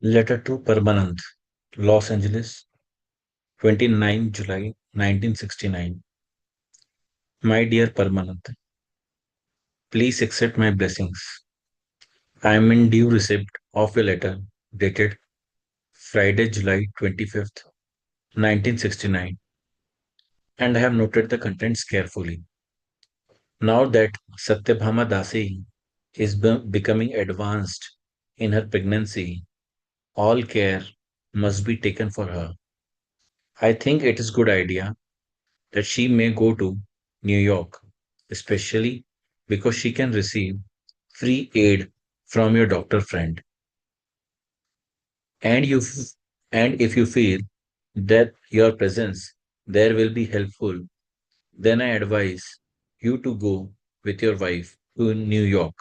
Letter to Permanent, Los Angeles, 29 July 1969. My dear Permanent, please accept my blessings. I am in due receipt of a letter dated Friday, July 25th, 1969, and I have noted the contents carefully. Now that Satyabhama Dasi is becoming advanced in her pregnancy, all care must be taken for her. I think it is good idea that she may go to New York, especially because she can receive free aid from your doctor friend. And and if you feel that your presence there will be helpful, then I advise you to go with your wife to New York.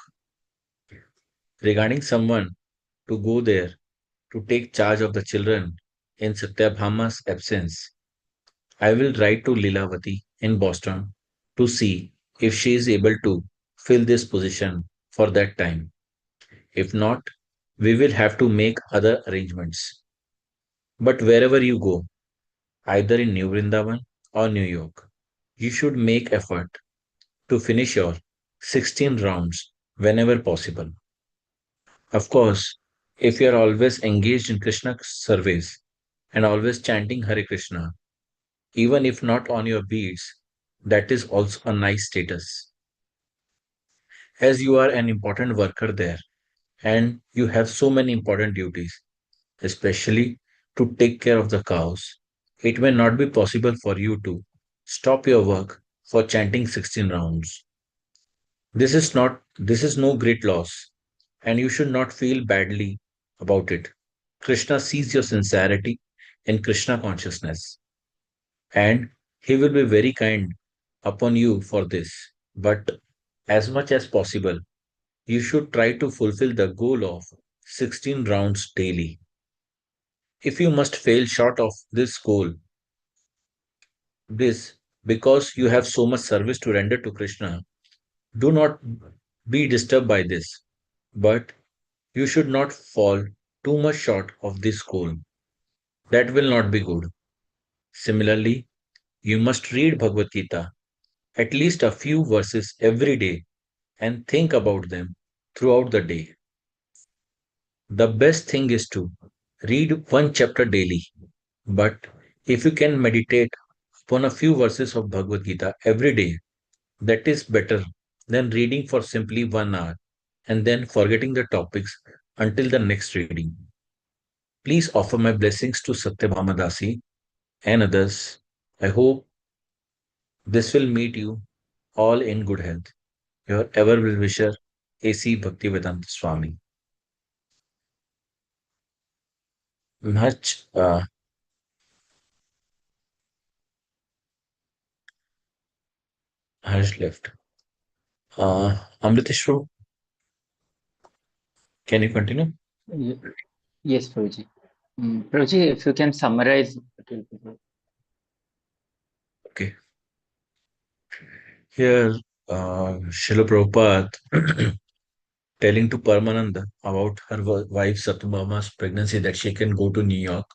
Regarding someone to go there to take charge of the children in Satyabhama's absence, I will write to Lilavati in Boston to see if she is able to fill this position for that time. If not, we will have to make other arrangements. But wherever you go, either in New Vrindavan or New York, you should make effort to finish your 16 rounds whenever possible. Of course, if you are always engaged in Krishna service and always chanting Hare Krishna, even if not on your beats, that is also a nice status. As you are an important worker there and you have so many important duties, especially to take care of the cows, it may not be possible for you to stop your work for chanting 16 rounds. This is no great loss, and you should not feel badly about it. Krishna sees your sincerity in Krishna consciousness, and he will be very kind upon you for this. But as much as possible, you should try to fulfill the goal of 16 rounds daily. If you must fail short of this goal, this because you have so much service to render to Krishna, do not be disturbed by this. But you should not fall too much short of this goal. That will not be good. Similarly, you must read Bhagavad Gita at least a few verses every day and think about them throughout the day. The best thing is to read one chapter daily, but if you can meditate upon a few verses of Bhagavad Gita every day, that is better than reading for simply 1 hour and then forgetting the topics until the next reading. Please offer my blessings to Satyabhama Dasi and others. I hope this will meet you all in good health. Your ever well wisher, A.C. Bhaktivedanta Swami. Much has left. Amriteshwar, can you continue? Ye- Yes, Prabhuji. Prabhuji, if you can summarize, it will be good. Okay. Here, Srila Prabhupada telling to Paramananda about her wife Satyabhama's pregnancy that she can go to New York.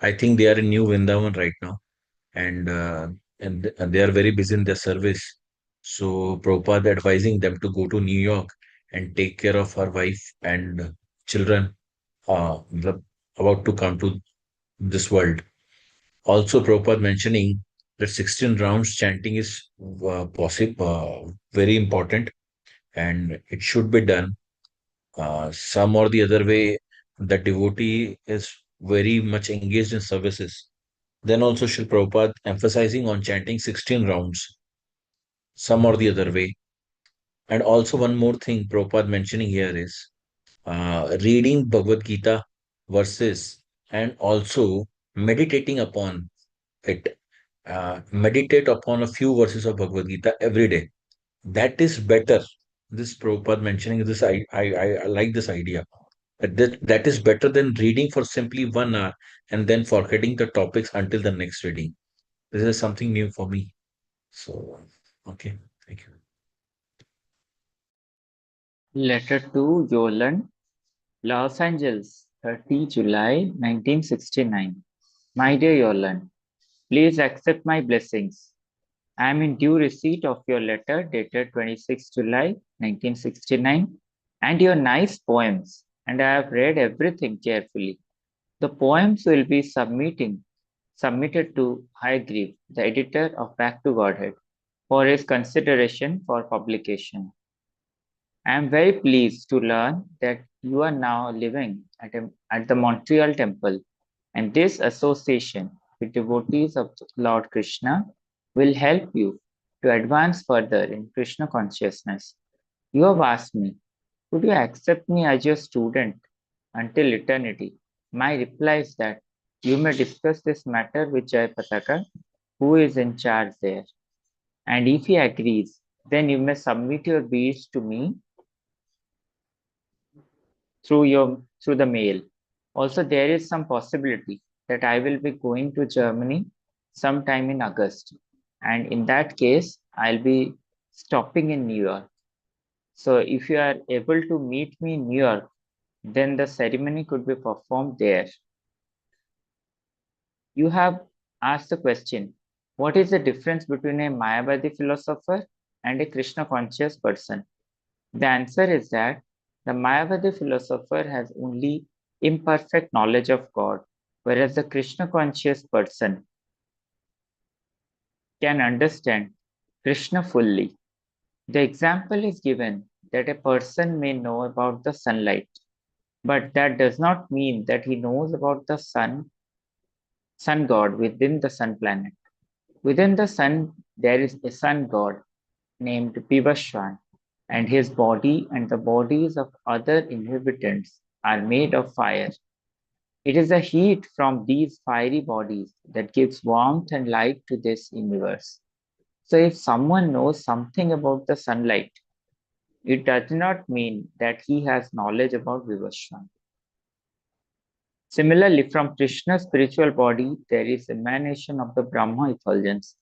I think they are in New Vrindavan right now, and they are very busy in their service. So Prabhupada advising them to go to New York and take care of her wife and children about to come to this world. Also, Prabhupada mentioning that 16 rounds chanting is possible, very important, and it should be done some or the other way. The devotee is very much engaged in services. Then also Srila Prabhupada emphasizing on chanting 16 rounds, some or the other way. And also one more thing Prabhupada mentioning here is reading Bhagavad Gita verses and also meditating upon it. Meditate upon a few verses of Bhagavad Gita every day. That is better. This Prabhupada mentioning this, I like this idea. That is better than reading for simply 1 hour and then forgetting the topics until the next reading. This is something new for me. So, okay, thank you. Letter to Yolan, Los Angeles. 30 July 1969. My dear Yolan, please accept my blessings. I am in due receipt of your letter dated 26 July 1969 and your nice poems, and I have read everything carefully. The poems will be submitted to Hygrieve, the editor of Back to Godhead, for his consideration for publication. I am very pleased to learn that you are now living at the Montreal Temple, and this association with devotees of Lord Krishna will help you to advance further in Krishna consciousness. You have asked me, would you accept me as your student until eternity? My reply is that you may discuss this matter with Jay Pataka, who is in charge there. And if he agrees, then you may submit your beads to me through the mail. Also, there is some possibility that I will be going to Germany sometime in August, and in that case, I'll be stopping in New York. So, if you are able to meet me in New York, then the ceremony could be performed there. You have asked the question, what is the difference between a Mayavadi philosopher and a Krishna conscious person? The answer is that the Mayavadi philosopher has only imperfect knowledge of God, whereas the Krishna conscious person can understand Krishna fully. The example is given that a person may know about the sunlight, but that does not mean that he knows about the sun god within the sun planet. Within the sun, there is a sun god named Pivashwan, and his body and the bodies of other inhabitants are made of fire. It is the heat from these fiery bodies that gives warmth and light to this universe. So, if someone knows something about the sunlight, it does not mean that he has knowledge about Vivaswan. Similarly, from Krishna's spiritual body, there is emanation of the Brahma effulgence.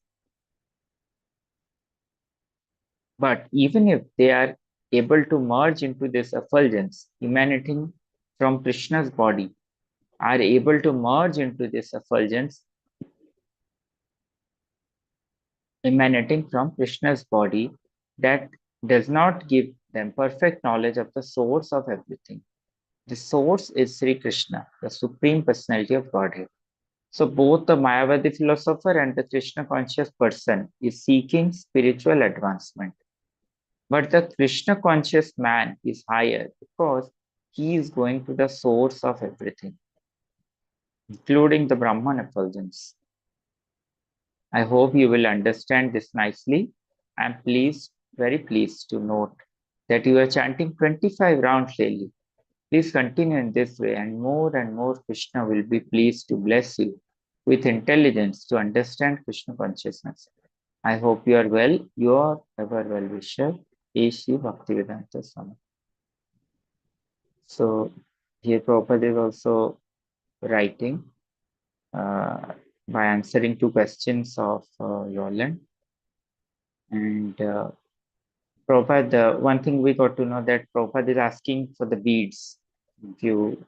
But even if they are able to merge into this effulgence emanating from Krishna's body, are able to merge into this effulgence emanating from Krishna's body, that does not give them perfect knowledge of the source of everything. The source is Sri Krishna, the Supreme Personality of Godhead. So both the Mayavadi philosopher and the Krishna conscious person is seeking spiritual advancement. But the Krishna conscious man is higher because he is going to the source of everything, including the Brahman effulgence. I hope you will understand this nicely. I am pleased, very pleased to note that you are chanting 25 rounds daily. Please continue in this way, and more Krishna will be pleased to bless you with intelligence to understand Krishna consciousness. I hope you are well. Your ever well wisher, A.C. Bhaktivedanta Swami. So here Prabhupada is also writing by answering two questions of Yolan. And Prabhupada, one thing we got to know that Prabhupada is asking for the beads. If you,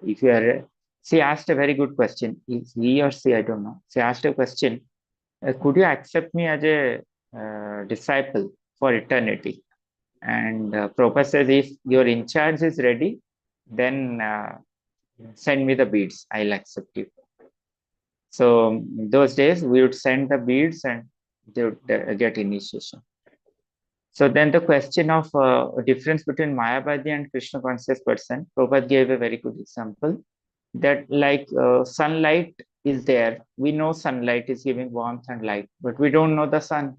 if you are, she asked a very good question. Is he or she, I don't know. She asked a question. Could you accept me as a disciple for eternity? And Prabhupada says, if your in charge is ready, then send me the beads. I'll accept you. So those days we would send the beads and they would get initiation. So then the question of difference between Mayavadi and Krishna conscious person, Prabhupada gave a very good example that like sunlight is there. We know sunlight is giving warmth and light, but we don't know the sun.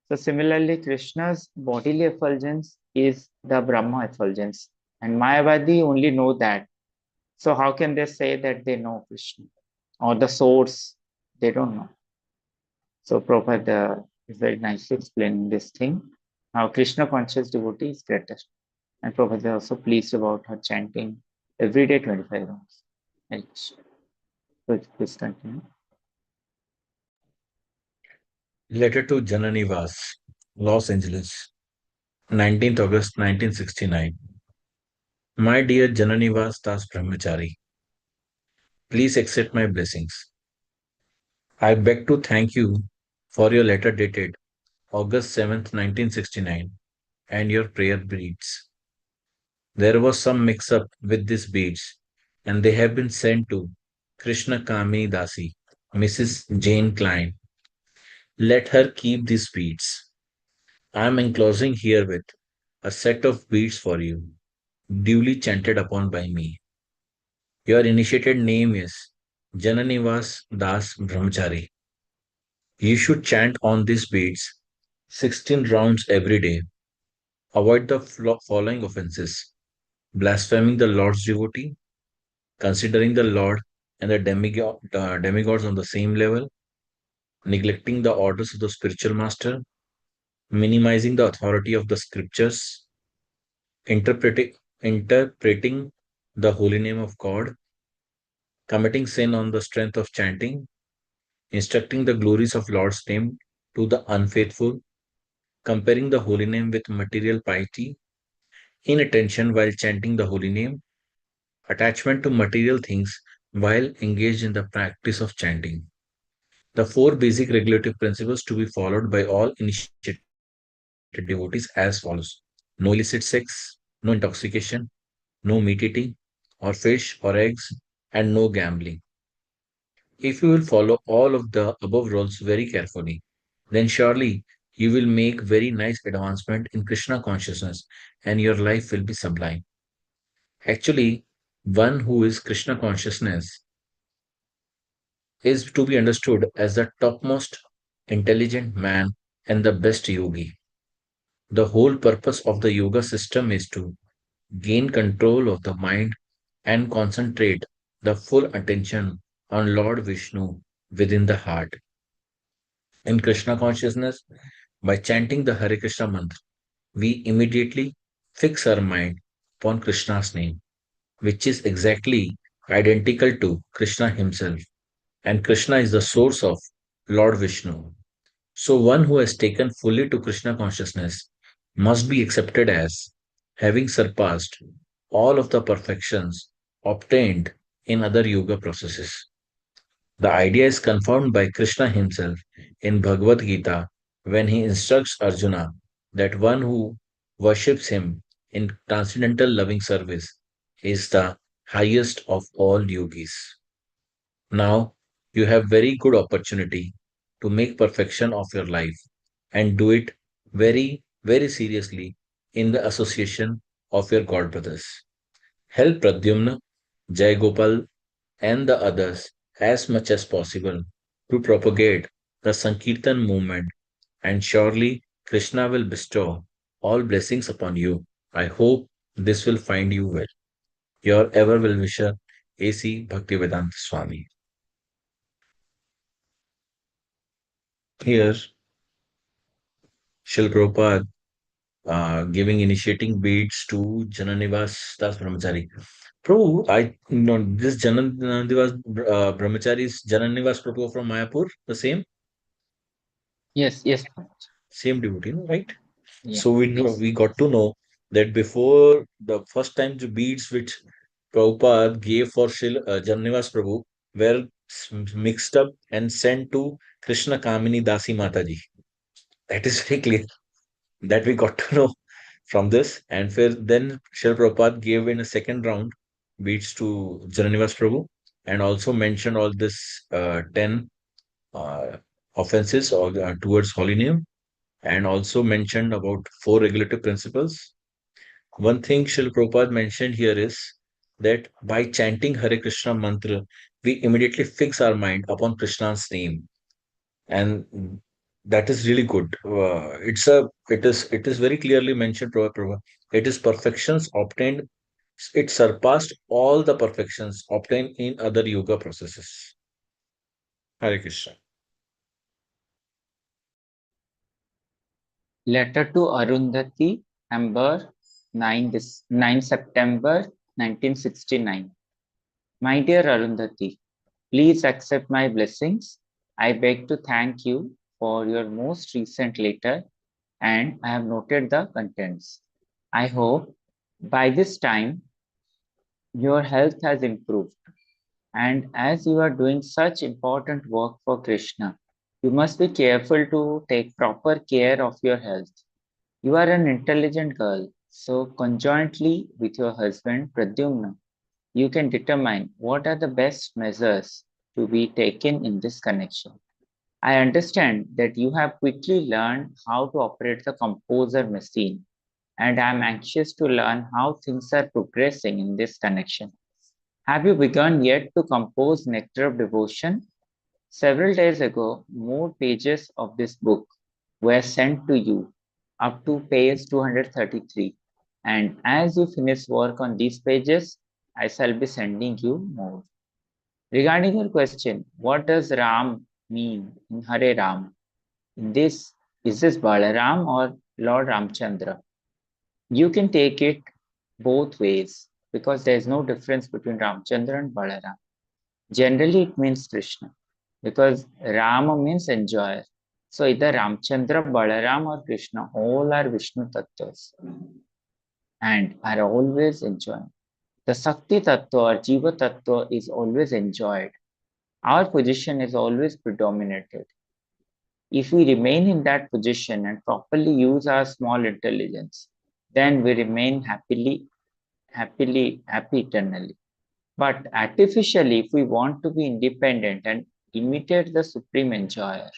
So similarly, Krishna's bodily effulgence is the Brahma effulgence, and Mayavadi only know that. So how can they say that they know Krishna or the source? They don't know. So Prabhupada is very nicely explaining this thing, how Krishna conscious devotee is greater. And Prabhupada is also pleased about her chanting every day 25 rounds. Please continue. Letter to Janani Vas, Los Angeles, 19th August 1969. My dear Jananivas Das Brahmachari, please accept my blessings. I beg to thank you for your letter dated August 7th, 1969, and your prayer beads. There was some mix up with these beads, and they have been sent to Krishna Kamini Dasi, Mrs. Jane Klein. Let her keep these beads. I am enclosing herewith a set of beads for you, duly chanted upon by me. Your initiated name is Jananivas Das Brahmachari. You should chant on these beads 16 rounds every day. Avoid the following offenses: blaspheming the Lord's devotee, considering the Lord and the demigods on the same level, neglecting the orders of the spiritual master, minimizing the authority of the scriptures, interpreting the holy name of God, committing sin on the strength of chanting, instructing the glories of Lord's name to the unfaithful, comparing the holy name with material piety, inattention while chanting the holy name, attachment to material things while engaged in the practice of chanting. The four basic regulative principles to be followed by all initiated devotees as follows: no illicit sex, no intoxication, no meat eating, or fish or eggs, and no gambling. If you will follow all of the above rules very carefully, then surely you will make very nice advancement in Krishna consciousness and your life will be sublime. Actually, one who is Krishna consciousness is to be understood as the topmost intelligent man and the best yogi. The whole purpose of the yoga system is to gain control of the mind and concentrate the full attention on Lord Vishnu within the heart. In Krishna consciousness, by chanting the Hare Krishna mantra, we immediately fix our mind upon Krishna's name, which is exactly identical to Krishna himself. And Krishna is the source of Lord Vishnu. So, one who has taken fully to Krishna consciousness must be accepted as having surpassed all of the perfections obtained in other yoga processes. The idea is confirmed by Krishna himself in Bhagavad Gita when he instructs Arjuna that one who worships him in transcendental loving service is the highest of all yogis. Now you have very good opportunity to make perfection of your life and do it very seriously in the association of your god brothers. Help Pradyumna, Jai Gopal and the others as much as possible to propagate the Sankirtan movement, and surely Krishna will bestow all blessings upon you. I hope this will find you well. Your ever well wisher, A.C. Bhaktivedanta Swami. Here, Shil Prabhupada giving initiating beads to Jananivas Das Brahmachari. Prabhu, I know this Jananivas Brahmachari is Jananivas Prabhu from Mayapur, the same? Yes, yes, Maharaj. Same devotee, no, right? Yeah. So we got to know that before the first time the beads which Prabhupada gave for Janivas Prabhu were mixed up and sent to Krishna Kamini Dasi Mataji. That is very clear that we got to know from this. And then Srila Prabhupada gave in a second round beads to Janivas Prabhu and also mentioned all this 10 uh, offenses or, towards holy name, and also mentioned about four regulative principles. One thing Srila Prabhupada mentioned here is that by chanting Hare Krishna mantra, we immediately fix our mind upon Krishna's name, and that is really good. It is very clearly mentioned, Prabhupada. It is perfections obtained. It surpassed all the perfections obtained in other yoga processes. Hare Krishna. Letter to Arundhati, Amber, 9 September 1969. My dear Arundhati, please accept my blessings. I beg to thank you for your most recent letter and I have noted the contents. I hope by this time your health has improved. And as you are doing such important work for Krishna, you must be careful to take proper care of your health. You are an intelligent girl, so conjointly with your husband Pradyumna, you can determine what are the best measures to be taken in this connection. I understand that you have quickly learned how to operate the composer machine, and I am anxious to learn how things are progressing in this connection. Have you begun yet to compose Nectar of Devotion? Several days ago, more pages of this book were sent to you up to page 233. And as you finish work on these pages, I shall be sending you more. Regarding your question, what does Ram mean in Hare Ram? In this, is this Balaram or Lord Ramchandra? You can take it both ways because there is no difference between Ramchandra and Balaram. Generally, it means Krishna because Rama means enjoyer. So either Ramchandra, Balaram, or Krishna, all are Vishnu tattvas and are always enjoying. The Sakti tattva or Jiva tattva is always enjoyed. Our position is always predominated. If we remain in that position and properly use our small intelligence, then we remain happy eternally. But artificially, if we want to be independent and imitate the supreme enjoyer,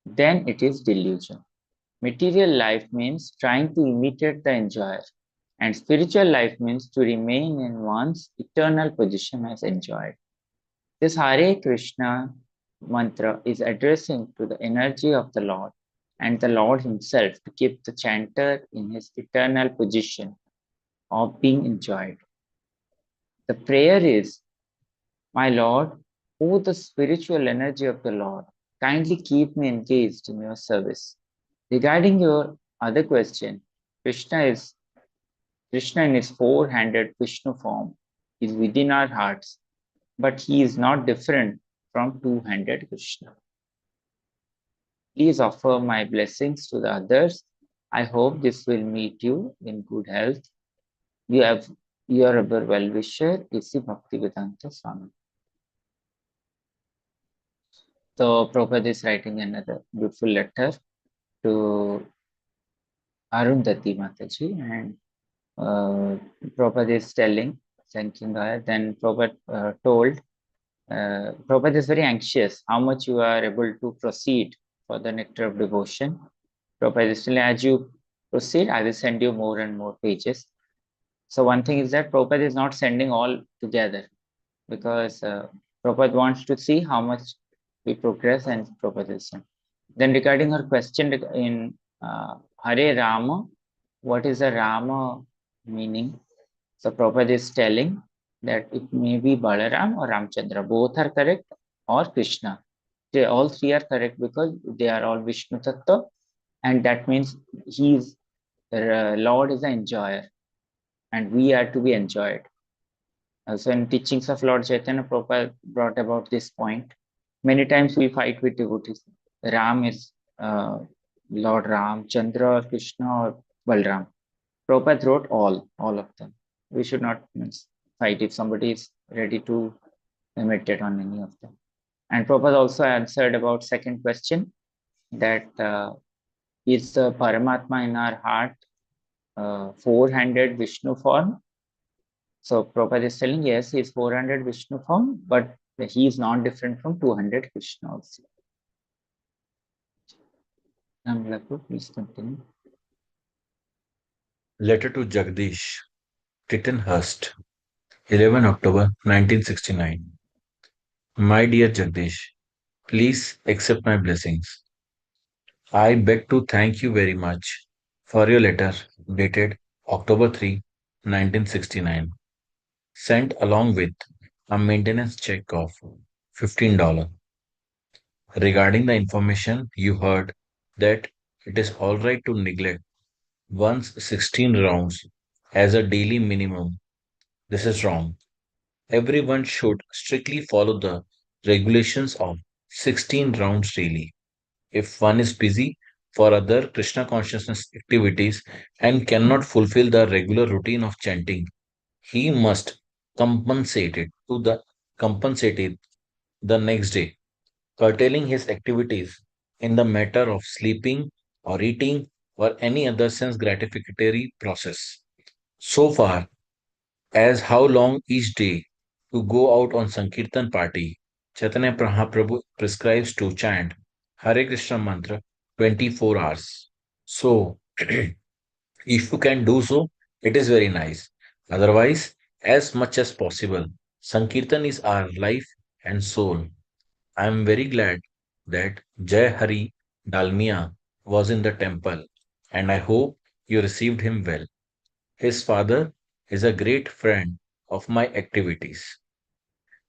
then it is delusion. Material life means trying to imitate the enjoyer, and spiritual life means to remain in one's eternal position as enjoyed. This Hare Krishna mantra is addressing to the energy of the Lord and the Lord Himself to keep the chanter in his eternal position of being enjoyed. The prayer is, my Lord, O the spiritual energy of the Lord, kindly keep me engaged in your service. Regarding your other question, Krishna is Krishna in his four-handed Vishnu form is within our hearts, but he is not different from two-handed Krishna. Please offer my blessings to the others. I hope this will meet you in good health. You have your well-wisher, A.C. Bhaktivedanta Swami. So Prabhupada is writing another beautiful letter to Arundhati Mataji, and Prabhupada is telling, thanking her. Then Prabhupada told, Prabhupada is very anxious how much you are able to proceed for the nectar of devotion. Prabhupada is telling, as you proceed, I will send you more and more pages. So one thing is that Prabhupada is not sending all together because Prabhupada wants to see how much we progress and Prabhupada is sending. Then regarding her question in Hare Rama, what is the Rama meaning? So Prabhupada is telling that it may be Balaram or Ramchandra. Both are correct, or Krishna. All three are correct because they are all Vishnu Tattva, and that means he is Lord is the enjoyer, and we are to be enjoyed. So in teachings of Lord Chaitanya, Prabhupada brought about this point. Many times we fight with devotees. Ram is Lord Ram, Chandra, Krishna, or Balram. Prabhupada wrote all of them. We should not fight if somebody is ready to meditate on any of them. And Prabhupada also answered about second question that is the Paramatma in our heart four-handed Vishnu form? So Prabhupada is telling, yes, he is 400 Vishnu form, but he is not different from 200 Krishna also. Please continue. Letter to Jagdish, Tittenhurst, 11 October 1969. My dear Jagdish, please accept my blessings. I beg to thank you very much for your letter dated October 3, 1969, sent along with a maintenance check of $15. Regarding the information you heard that it is all right to neglect one's 16 rounds as a daily minimum, this is wrong. Everyone should strictly follow the regulations of 16 rounds daily. If one is busy, for other Krishna consciousness activities and cannot fulfill the regular routine of chanting, he must compensate it to the compensate it the next day, curtailing his activities in the matter of sleeping or eating or any other sense gratificatory process. So far as how long each day to go out on Sankirtan party, Chaitanya Mahaprabhu prescribes to chant Hare Krishna mantra 24 hours. So, if you can do so, it is very nice. Otherwise, as much as possible, Sankirtan is our life and soul. I am very glad that Jai Hari Dalmia was in the temple, and I hope you received him well. His father is a great friend of my activities.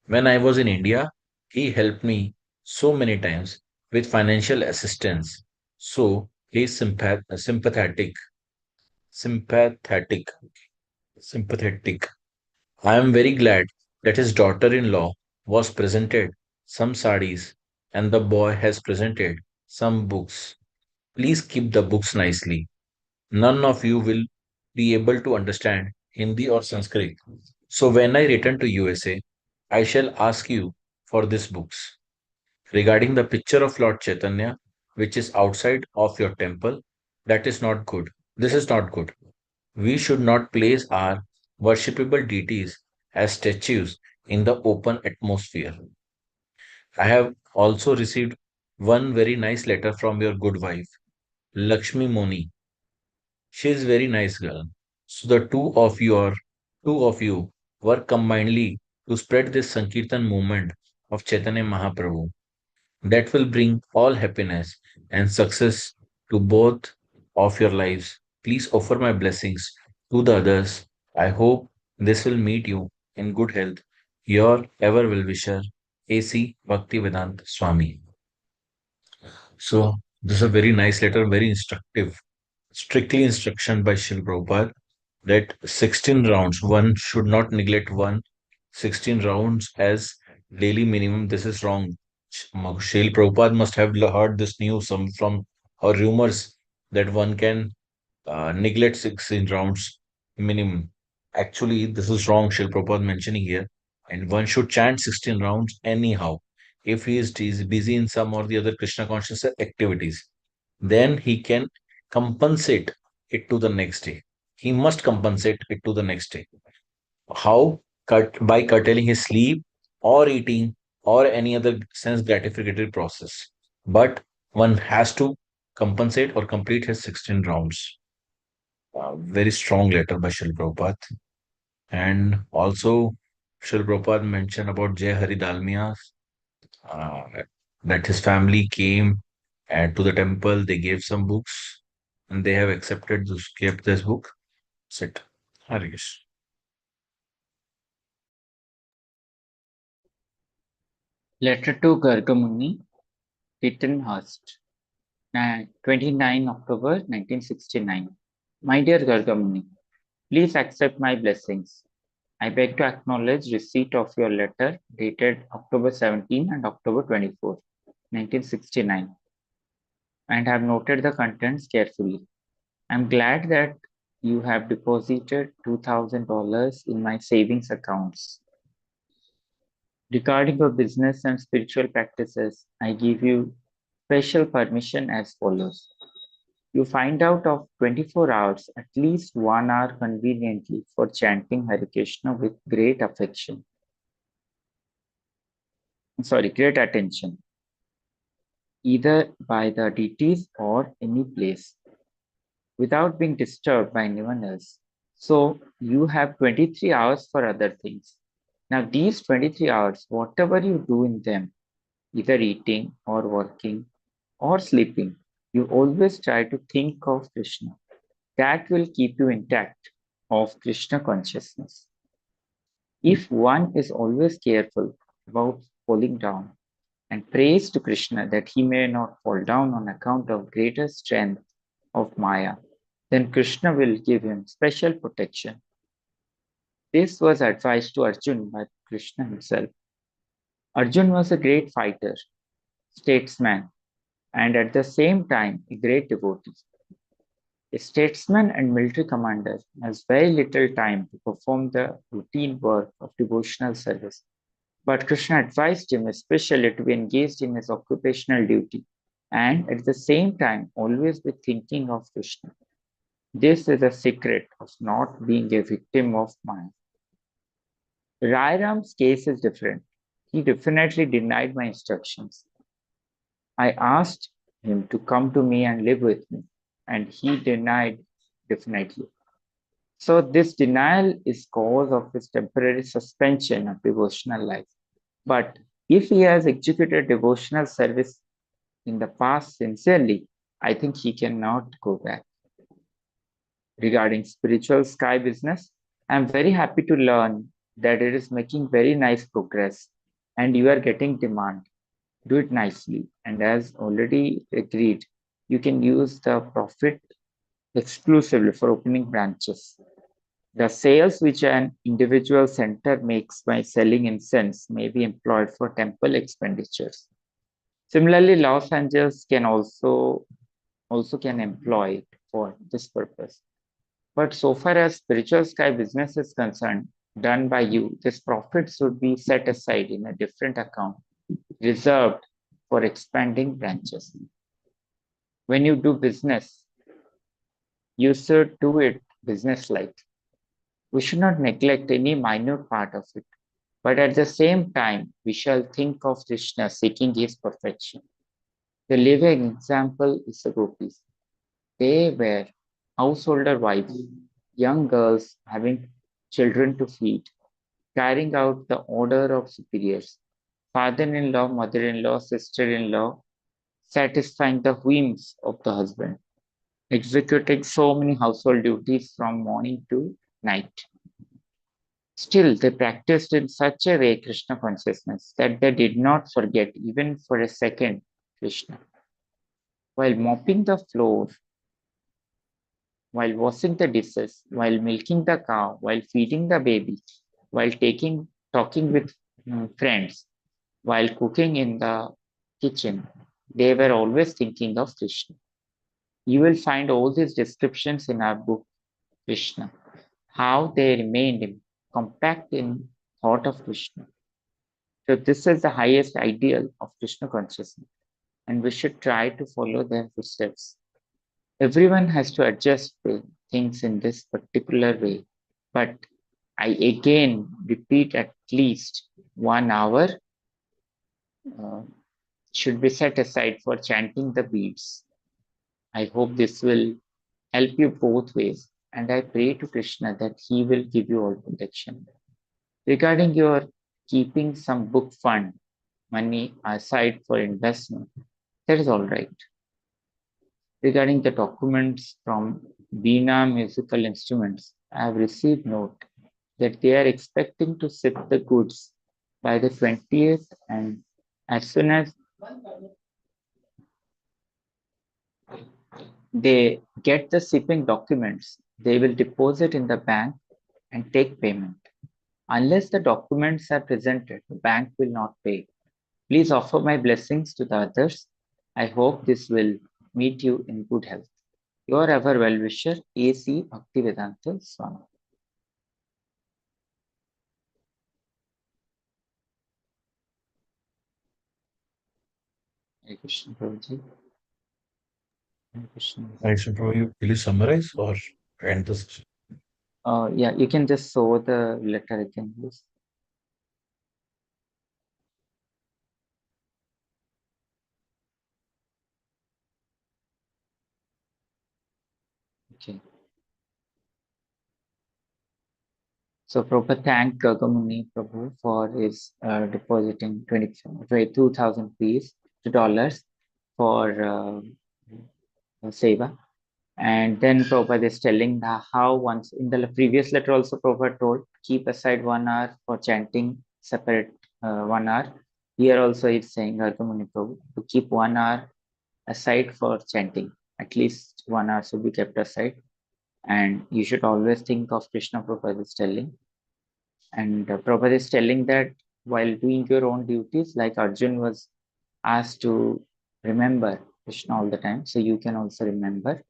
When I was in India, he helped me so many times with financial assistance. So he is sympathetic, sympathetic. I am very glad that his daughter-in-law was presented some sarees and the boy has presented some books. Please keep the books nicely. None of you will be able to understand Hindi or Sanskrit. So when I return to USA, I shall ask you for these books. Regarding the picture of Lord Chaitanya, which is outside of your temple, that is not good. This is not good. We should not place our worshipable deities as statues in the open atmosphere. I have also received one very nice letter from your good wife, Lakshmi Moni. She is very nice girl. So the two of you work combinedly to spread this Sankirtan movement of Chaitanya Mahaprabhu that will bring all happiness and success to both of your lives. Please offer my blessings to the others. I hope this will meet you in good health. Your ever well wisher, A.C. Bhaktivedanta Swami. So, this is a very nice letter, very instructive, strictly instruction by Shri Prabhupada that 16 rounds, one should not neglect one 16 rounds as daily minimum. This is wrong. Srila Prabhupada must have heard this news from or rumors that one can neglect 16 rounds minimum. Actually, this is wrong, Srila Prabhupada mentioning here. And one should chant 16 rounds anyhow. If he is busy in some or the other Krishna consciousness activities, then he can compensate it to the next day. He must compensate it to the next day. How? By curtailing his sleep or eating or any other sense gratificatory process. But one has to compensate or complete his 16 rounds. Very strong letter by Srila Prabhupada. And also, Srila Prabhupada mentioned about Jai Hari Dalmia, uh, that his family came and to the temple, they gave some books and they have accepted this, kept this book. Sit. Harish. Letter to Gargamuni, written Hurst, 29 October 1969. My dear Gargamuni, please accept my blessings. I beg to acknowledge receipt of your letter dated October 17 and October 24, 1969, and have noted the contents carefully. I'm glad that you have deposited $2,000 in my savings accounts. Regarding your business and spiritual practices, I give you special permission as follows. You find out of 24 hours, at least 1 hour conveniently for chanting Hare Krishna with great affection. Great attention, either by the deities or any place, without being disturbed by anyone else. So you have 23 hours for other things. Now, these 23 hours, whatever you do in them, either eating or working or sleeping, you always try to think of Krishna. That will keep you intact of Krishna consciousness. If one is always careful about falling down and prays to Krishna that he may not fall down on account of greater strength of Maya, then Krishna will give him special protection. This was advised to Arjun by Krishna himself. Arjun was a great fighter, statesman, and at the same time a great devotee. A statesman and military commander has very little time to perform the routine work of devotional service. But Krishna advised him especially to be engaged in his occupational duty and at the same time always be thinking of Krishna. This is a secret of not being a victim of Maya. Rairam's case is different. He definitely denied my instructions. I asked him to come to me and live with me, and he denied definitely. So this denial is cause of his temporary suspension of devotional life. But if he has executed devotional service in the past sincerely, I think he cannot go back. Regarding spiritual sky business, I am very happy to learn that it is making very nice progress and you are getting demand. Do it nicely. And as already agreed, you can use the profit exclusively for opening branches. The sales which an individual center makes by selling incense may be employed for temple expenditures. Similarly, Los Angeles can also can employ it for this purpose. But so far as spiritual sky business is concerned, done by you, this profit should be set aside in a different account, reserved for expanding branches. When you do business, you should do it business-like. We should not neglect any minor part of it, but at the same time, we shall think of Krishna seeking his perfection. The living example is the gopis. They were householder wives, young girls having children to feed, carrying out the order of superiors, father-in-law, mother-in-law, sister-in-law, satisfying the whims of the husband, executing so many household duties from morning to night. Still, they practiced in such a way Krishna consciousness that they did not forget even for a second Krishna. While mopping the floor, while washing the dishes, while milking the cow, while feeding the baby, while talking with friends, while cooking in the kitchen, they were always thinking of Krishna. You will find all these descriptions in our book, Krishna, how they remained compact in thought of Krishna. So this is the highest ideal of Krishna consciousness, and we should try to follow their footsteps. Everyone has to adjust things in this particular way, but I again repeat at least 1 hour uh, should be set aside for chanting the beads. I hope this will help you both ways, and I pray to Krishna that he will give you all protection. Regarding your keeping some book fund money aside for investment, that is all right. Regarding the documents from Veena Musical Instruments, I have received note that they are expecting to ship the goods by the 20th, and as soon as they get the shipping documents, they will deposit in the bank and take payment. Unless the documents are presented, the bank will not pay. Please offer my blessings to the others. I hope this will meet you in good health. Your ever well-wisher, A.C. Bhaktivedanta Swami. Hare Krishna, Prabhuji. Hare Krishna. Thanks, Prabhu. Will you summarize or end the session? Yeah, you can just show the letter again, please. Okay. So Prabhupada thanked Gagamuni Prabhu for his depositing 2,000 rupees to dollars for seva. And then Prabhupada is telling how once in the previous letter also Prabhupada told keep aside 1 hour for chanting, separate 1 hour. Here also he's saying Gagamuni Prabhu to keep 1 hour aside for chanting. At least 1 hour should be kept aside. And you should always think of Krishna, Prabhupada is telling. And Prabhupada is telling that while doing your own duties, like Arjun was asked to remember Krishna all the time, so you can also remember.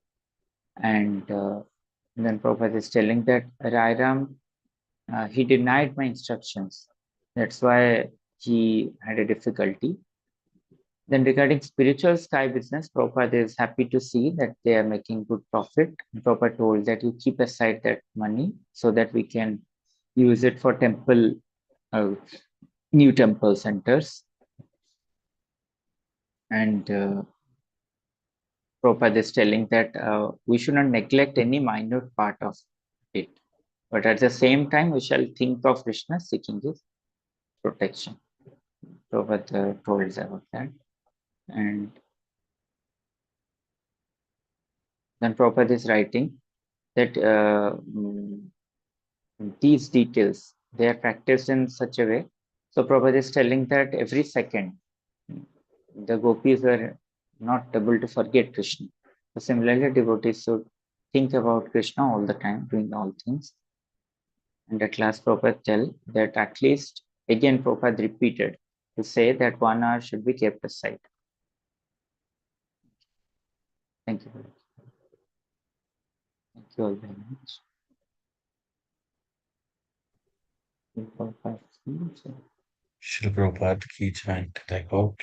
And then Prabhupada is telling that Rairam, he denied my instructions. That's why he had a difficulty. Then regarding spiritual sky business, Prabhupada is happy to see that they are making good profit. And Prabhupada told that you keep aside that money so that we can use it for temple, uh, new temple centers. And Prabhupada is telling that we should not neglect any minute part of it. But at the same time, we shall think of Krishna seeking his protection. Prabhupada told us about that. And then Prabhupada is writing that these details, they are practiced in such a way. So Prabhupada is telling that every second, the gopis were not able to forget Krishna. So similarly, devotees should think about Krishna all the time, doing all things. And at last, Prabhupada tell that at least, again, Prabhupada repeated to say that 1 hour should be kept aside. Thank you. Thank you all very much. Srila Prabhupada ki chant, like out.